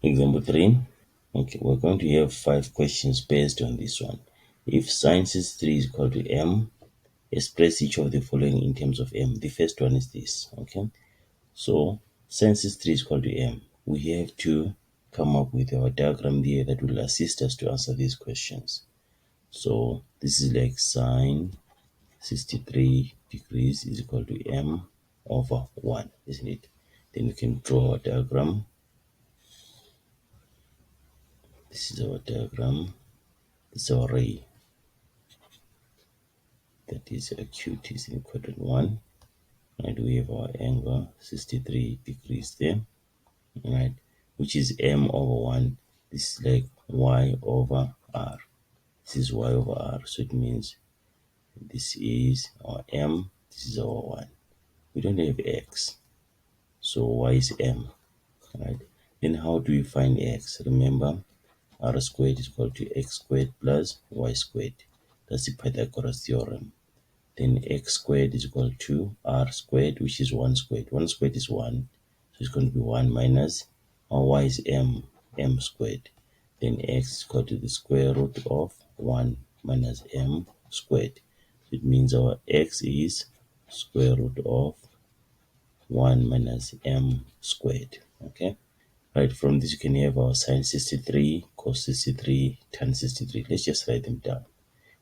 Example 3. Okay, we're going to have 5 questions based on this one. If sin 63 is equal to m, express each of the following in terms of m. The first one is this, okay? So sin 63 is equal to m. We have to come up with our diagram there that will assist us to answer these questions. So this is like sin 63 degrees is equal to m over 1, isn't it? Then we can draw a diagram. This is our diagram. This is our ray. That is acute is in quadrant 1. Right, we have our angle 63 degrees there, right, which is m over 1. This is like y over r. This is y over r, so it means this is our m, this is our 1. We don't have x, so y is m, right? Then how do we find x? Remember, r squared is equal to x squared plus y squared. That's the Pythagoras theorem. Then x squared is equal to r squared, which is 1 squared. 1 squared is 1, so it's going to be 1 minus our y is m squared. Then x is equal to the square root of 1 minus m squared. So it means our x is square root of 1 minus m squared. Okay, right, from this you can have our sin 63, cos 63, tan 63. Let's just write them down.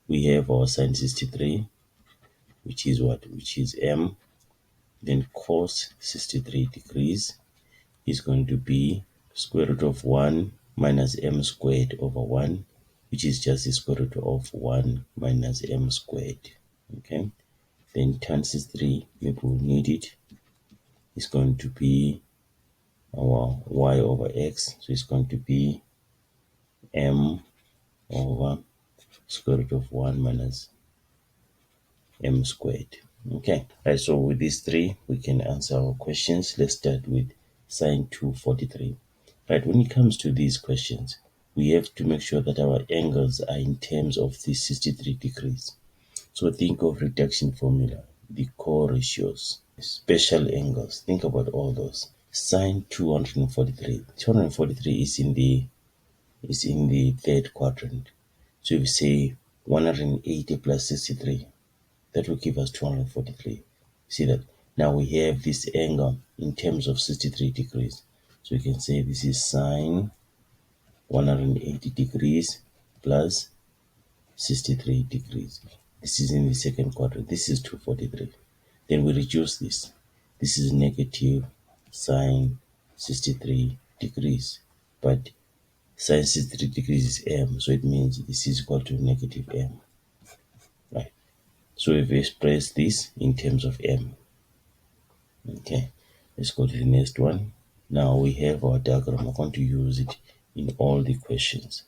We have our sin 63, which is what? Which is m. Then cos 63 degrees is going to be square root of 1 minus m squared over 1, which is just the square root of 1 minus m squared. Okay, then tan 63, maybe we'll need it, is going to be our y over x, so it's going to be m over square root of 1 minus m squared. Okay, right, so with these three we can answer our questions. Let's start with sin 243. Right, when it comes to these questions, we have to make sure that our angles are in terms of the 63 degrees. So think of reduction formula, the co-ratios, special angles. Think about all those. Sin 243. 243 is in the third quadrant. So if you say 180 plus 63, that will give us 243. See that? Now we have this angle in terms of 63 degrees. So you can say this is sine 180 degrees plus 63 degrees. This is in the second quadrant. This is 243. Then we reduce this. This is negative sine 63 degrees. But sine 63 degrees is m, so it means this is equal to negative m. Right. So we've expressed this in terms of m. Okay, let's go to the next one. Now we have our diagram. I'm going to use it in all the questions.